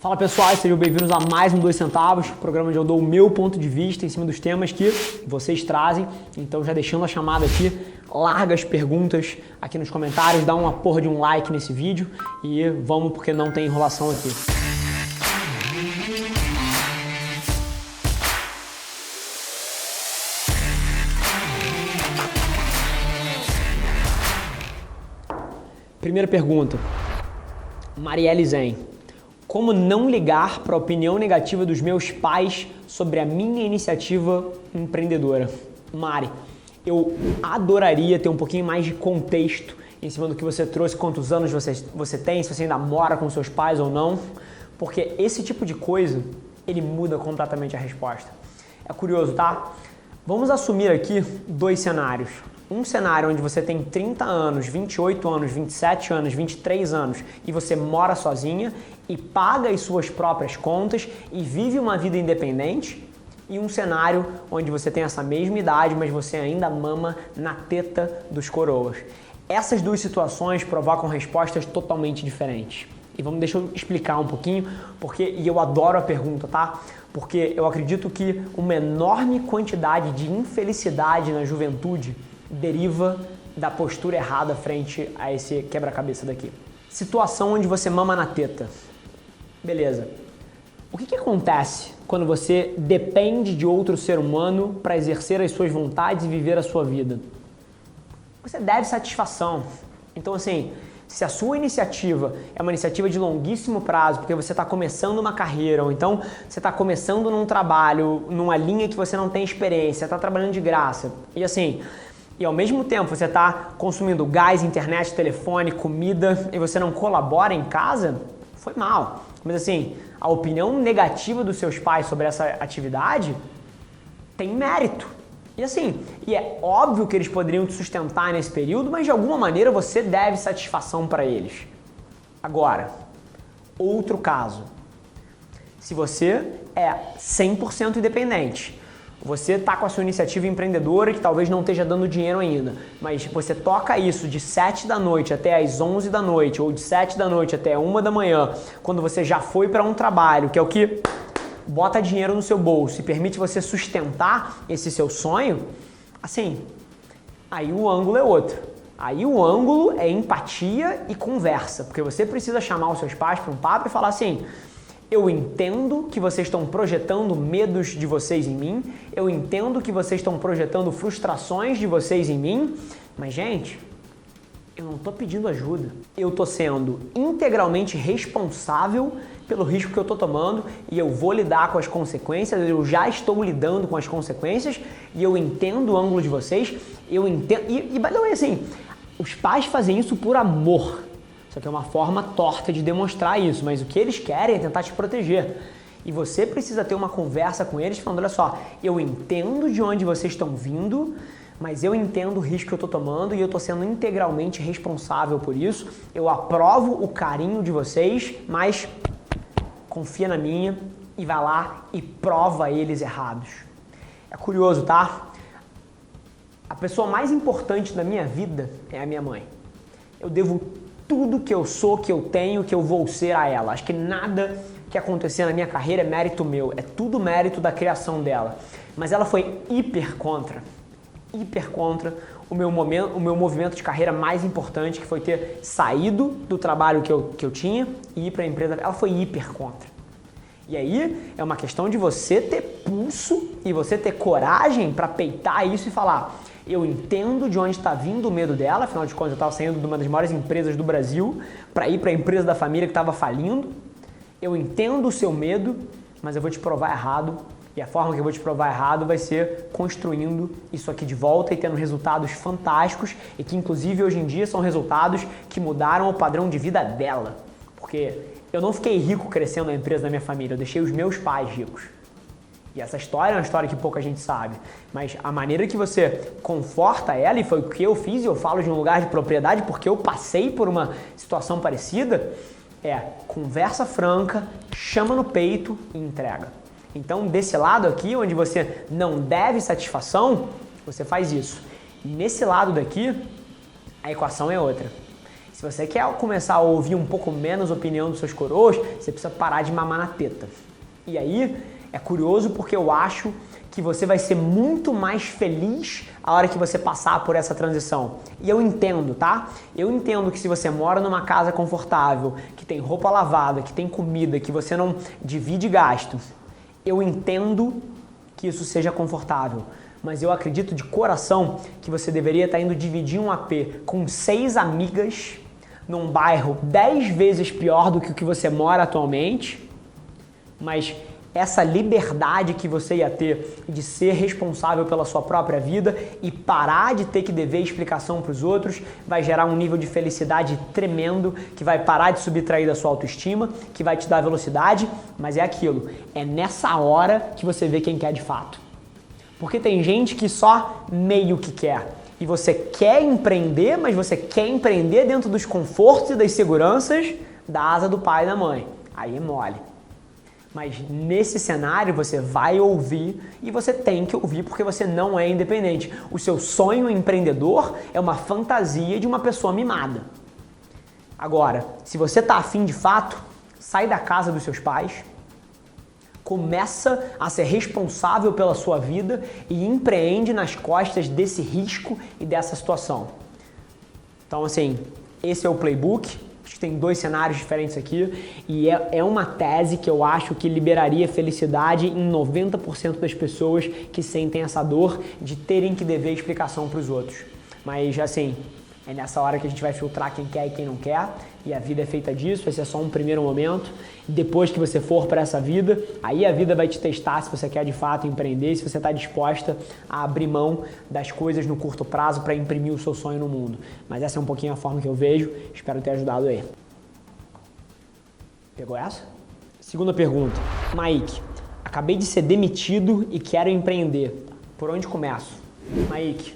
Fala pessoal, sejam bem-vindos a mais um 2 centavos, programa onde eu dou o meu ponto de vista em cima dos temas que vocês trazem. Então já deixando a chamada aqui, larga as perguntas aqui nos comentários, dá uma porra de um like nesse vídeo e vamos porque não tem enrolação aqui. Primeira pergunta, Marielle Zen. Como não ligar para a opinião negativa dos meus pais sobre a minha iniciativa empreendedora? Mari, eu adoraria ter um pouquinho mais de contexto em cima do que você trouxe, quantos anos você tem, se você ainda mora com seus pais ou não, porque esse tipo de coisa, ele muda completamente a resposta. É curioso, tá? Vamos assumir aqui dois cenários. Um cenário onde você tem 30 anos, 28 anos, 27 anos, 23 anos e você mora sozinha e paga as suas próprias contas e vive uma vida independente. E um cenário onde você tem essa mesma idade, mas você ainda mama na teta dos coroas. Essas duas situações provocam respostas totalmente diferentes. E deixa eu explicar um pouquinho, e eu adoro a pergunta, tá? Porque eu acredito que uma enorme quantidade de infelicidade na juventude deriva da postura errada frente a esse quebra-cabeça daqui. Situação onde você mama na teta. Beleza. O que acontece quando você depende de outro ser humano para exercer as suas vontades e viver a sua vida? Você deve satisfação. Então, assim, se a sua iniciativa é uma iniciativa de longuíssimo prazo, porque você está começando uma carreira, ou então você está começando num trabalho, numa linha que você não tem experiência, está trabalhando de graça, e ao mesmo tempo você está consumindo gás, internet, telefone, comida e você não colabora em casa, foi mal. Mas assim, a opinião negativa dos seus pais sobre essa atividade tem mérito. E é óbvio que eles poderiam te sustentar nesse período, mas de alguma maneira você deve satisfação para eles. Agora, outro caso. Se você é 100% independente, você está com a sua iniciativa empreendedora que talvez não esteja dando dinheiro ainda, mas você toca isso de 7 da noite até as 11 da noite ou de 7 da noite até 1 da manhã, quando você já foi para um trabalho, que é o que bota dinheiro no seu bolso e permite você sustentar esse seu sonho, aí o ângulo é outro. Aí o ângulo é empatia e conversa, porque você precisa chamar os seus pais para um papo e falar assim: eu entendo que vocês estão projetando medos de vocês em mim, eu entendo que vocês estão projetando frustrações de vocês em mim, mas, gente, eu não estou pedindo ajuda. Eu estou sendo integralmente responsável pelo risco que eu estou tomando e eu vou lidar com as consequências, eu já estou lidando com as consequências e eu entendo o ângulo de vocês, eu entendo... E by the way, assim, os pais fazem isso por amor. Só que é uma forma torta de demonstrar isso, mas o que eles querem é tentar te proteger. E você precisa ter uma conversa com eles falando: olha só, eu entendo de onde vocês estão vindo, mas eu entendo o risco que eu estou tomando e eu estou sendo integralmente responsável por isso. Eu aprovo o carinho de vocês, mas confia na minha e vai lá e prova eles errados. É curioso, tá? A pessoa mais importante da minha vida é a minha mãe. Eu devo tudo que eu sou, que eu tenho, que eu vou ser a ela. Acho que nada que acontecer na minha carreira é mérito meu, é tudo mérito da criação dela. Mas ela foi hiper contra o meu movimento de carreira mais importante, que foi ter saído do trabalho que eu tinha e ir para a empresa. Ela foi hiper contra. E aí é uma questão de você ter pulso e você ter coragem para peitar isso e falar: eu entendo de onde está vindo o medo dela, afinal de contas eu estava saindo de uma das maiores empresas do Brasil para ir para a empresa da família que estava falindo. Eu entendo o seu medo, mas eu vou te provar errado. E a forma que eu vou te provar errado vai ser construindo isso aqui de volta e tendo resultados fantásticos e que inclusive hoje em dia são resultados que mudaram o padrão de vida dela. Porque eu não fiquei rico crescendo na empresa da minha família, eu deixei os meus pais ricos. E essa história é uma história que pouca gente sabe, mas a maneira que você conforta ela, e foi o que eu fiz, e eu falo de um lugar de propriedade porque eu passei por uma situação parecida, é conversa franca, chama no peito e entrega. Então, desse lado aqui, onde você não deve satisfação, você faz isso. E nesse lado daqui, a equação é outra. Se você quer começar a ouvir um pouco menos a opinião dos seus coroas, você precisa parar de mamar na teta. E aí, é curioso porque eu acho que você vai ser muito mais feliz a hora que você passar por essa transição. E eu entendo, tá? Eu entendo que se você mora numa casa confortável, que tem roupa lavada, que tem comida, que você não divide gasto, eu entendo que isso seja confortável. Mas eu acredito de coração que você deveria estar indo dividir um AP com 6 amigas num bairro 10 vezes pior do que o que você mora atualmente, mas essa liberdade que você ia ter de ser responsável pela sua própria vida e parar de ter que dever explicação para os outros vai gerar um nível de felicidade tremendo que vai parar de subtrair da sua autoestima, que vai te dar velocidade, mas é aquilo, é nessa hora que você vê quem quer de fato. Porque tem gente que só meio que quer. E você quer empreender, mas você quer empreender dentro dos confortos e das seguranças da asa do pai e da mãe. Aí é mole. Mas nesse cenário você vai ouvir e você tem que ouvir porque você não é independente. O seu sonho empreendedor é uma fantasia de uma pessoa mimada. Agora, se você está afim de fato, sai da casa dos seus pais, começa a ser responsável pela sua vida e empreende nas costas desse risco e dessa situação. Então, assim, esse é o playbook. Acho que tem 2 cenários diferentes aqui e é uma tese que eu acho que liberaria felicidade em 90% das pessoas que sentem essa dor de terem que dever explicação para os outros. Mas, assim, é nessa hora que a gente vai filtrar quem quer e quem não quer, e a vida é feita disso, esse é só um primeiro momento. Depois que você for para essa vida, aí a vida vai te testar se você quer de fato empreender, se você está disposta a abrir mão das coisas no curto prazo para imprimir o seu sonho no mundo. Mas essa é um pouquinho a forma que eu vejo, espero ter ajudado aí. Pegou essa? Segunda pergunta. Maik, acabei de ser demitido e quero empreender. Por onde começo? Maik,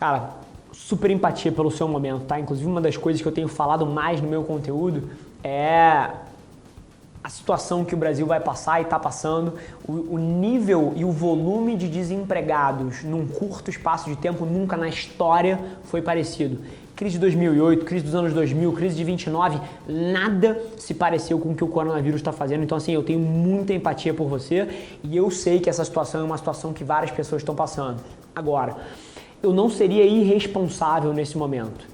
cara, super empatia pelo seu momento, tá? Inclusive uma das coisas que eu tenho falado mais no meu conteúdo é a situação que o Brasil vai passar e está passando, o nível e o volume de desempregados num curto espaço de tempo nunca na história foi parecido. Crise de 2008, crise dos anos 2000, crise de 29, nada se pareceu com o que o coronavírus está fazendo. Então, assim, eu tenho muita empatia por você e eu sei que essa situação é uma situação que várias pessoas estão passando. Agora, eu não seria irresponsável nesse momento.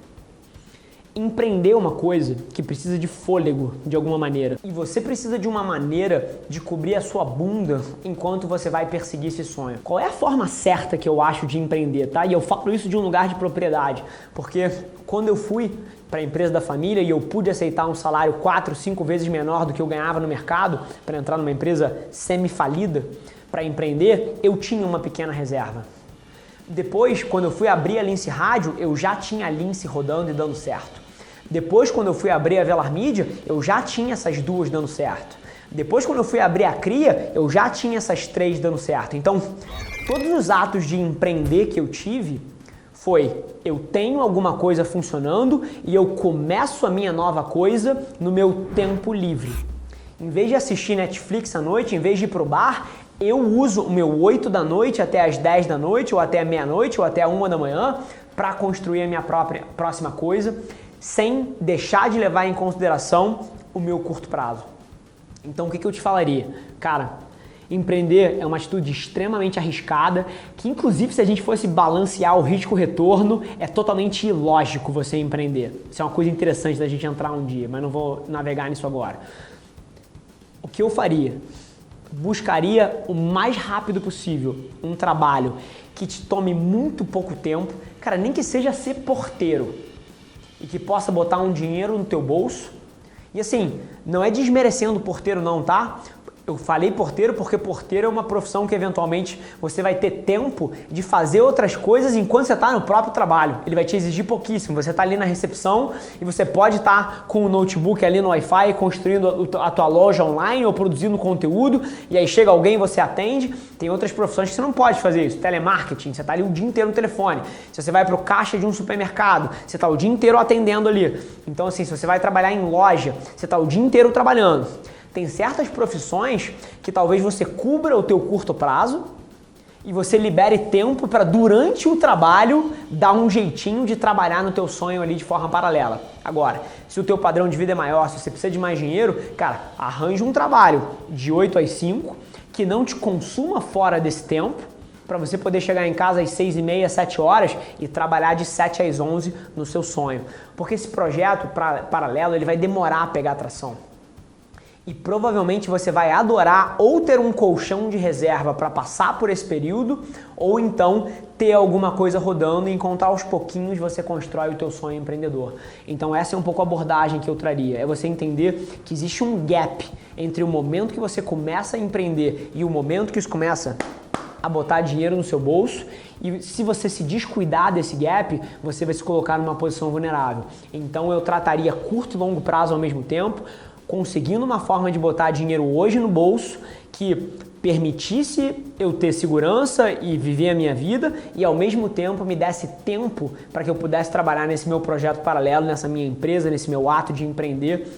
Empreender é uma coisa que precisa de fôlego de alguma maneira. E você precisa de uma maneira de cobrir a sua bunda enquanto você vai perseguir esse sonho. Qual é a forma certa que eu acho de empreender, tá? E eu falo isso de um lugar de propriedade, porque quando eu fui para a empresa da família e eu pude aceitar um salário 4, 5 vezes menor do que eu ganhava no mercado para entrar numa empresa semi-falida para empreender, eu tinha uma pequena reserva. Depois, quando eu fui abrir a Lince Rádio, eu já tinha a Lince rodando e dando certo. Depois, quando eu fui abrir a Velar Mídia, eu já tinha essas 2 dando certo. Depois, quando eu fui abrir a Cria, eu já tinha essas 3 dando certo. Então, todos os atos de empreender que eu tive foi, eu tenho alguma coisa funcionando e eu começo a minha nova coisa no meu tempo livre. Em vez de assistir Netflix à noite, em vez de ir pro bar, eu uso o meu 8 da noite até as 10 da noite, ou até a meia-noite, ou até a 1 da manhã, para construir a minha próxima coisa, sem deixar de levar em consideração o meu curto prazo. Então, o que eu te falaria? Cara, empreender é uma atitude extremamente arriscada, que inclusive se a gente fosse balancear o risco-retorno, é totalmente ilógico você empreender. Isso é uma coisa interessante da gente entrar um dia, mas não vou navegar nisso agora. O que eu faria? Buscaria o mais rápido possível um trabalho que te tome muito pouco tempo, cara, nem que seja ser porteiro e que possa botar um dinheiro no teu bolso. E assim, não é desmerecendo o porteiro não, tá? Eu falei porteiro porque porteiro é uma profissão que eventualmente você vai ter tempo de fazer outras coisas enquanto você está no próprio trabalho. Ele vai te exigir pouquíssimo. Você está ali na recepção e você pode estar com o notebook ali no Wi-Fi construindo a tua loja online ou produzindo conteúdo e aí chega alguém e você atende. Tem outras profissões que você não pode fazer isso. Telemarketing, você está ali o dia inteiro no telefone. Se você vai para o caixa de um supermercado, você está o dia inteiro atendendo ali. Então assim, se você vai trabalhar em loja, você está o dia inteiro trabalhando. Tem certas profissões que talvez você cubra o teu curto prazo e você libere tempo para durante o trabalho dar um jeitinho de trabalhar no teu sonho ali de forma paralela. Agora, se o teu padrão de vida é maior, se você precisa de mais dinheiro, cara, arranje um trabalho de 8 às 5 que não te consuma fora desse tempo, para você poder chegar em casa às 6h30, 7 horas e trabalhar de 7 às 11 no seu sonho. Porque esse projeto paralelo, ele vai demorar a pegar tração. E provavelmente você vai adorar ou ter um colchão de reserva para passar por esse período, ou então ter alguma coisa rodando e enquanto aos pouquinhos você constrói o teu sonho empreendedor. Então essa é um pouco a abordagem que eu traria, é você entender que existe um gap entre o momento que você começa a empreender e o momento que isso começa a botar dinheiro no seu bolso, e se você se descuidar desse gap, você vai se colocar numa posição vulnerável. Então eu trataria curto e longo prazo ao mesmo tempo, conseguindo uma forma de botar dinheiro hoje no bolso que permitisse eu ter segurança e viver a minha vida e ao mesmo tempo me desse tempo para que eu pudesse trabalhar nesse meu projeto paralelo, nessa minha empresa, nesse meu ato de empreender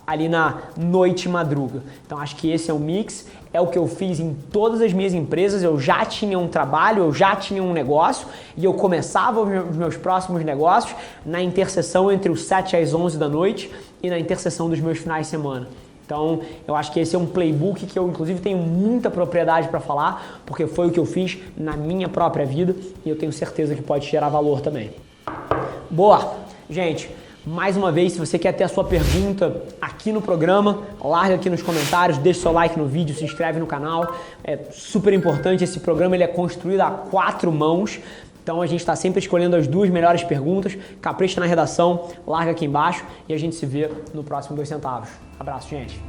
ali na noite madruga. Então acho que esse é o mix, é o que eu fiz em todas as minhas empresas. Eu já tinha um trabalho, eu já tinha um negócio e eu começava os meus próximos negócios na interseção entre os 7 às 11 da noite e na interseção dos meus finais de semana. Então eu acho que esse é um playbook que eu inclusive tenho muita propriedade para falar, porque foi o que eu fiz na minha própria vida e eu tenho certeza que pode gerar valor também. Boa! Gente, mais uma vez, se você quer ter a sua pergunta aqui no programa, larga aqui nos comentários, deixa seu like no vídeo, se inscreve no canal. É super importante, esse programa ele é construído a 4 mãos, então a gente está sempre escolhendo as 2 melhores perguntas. Capricha na redação, larga aqui embaixo e a gente se vê no próximo 2 centavos. Abraço, gente!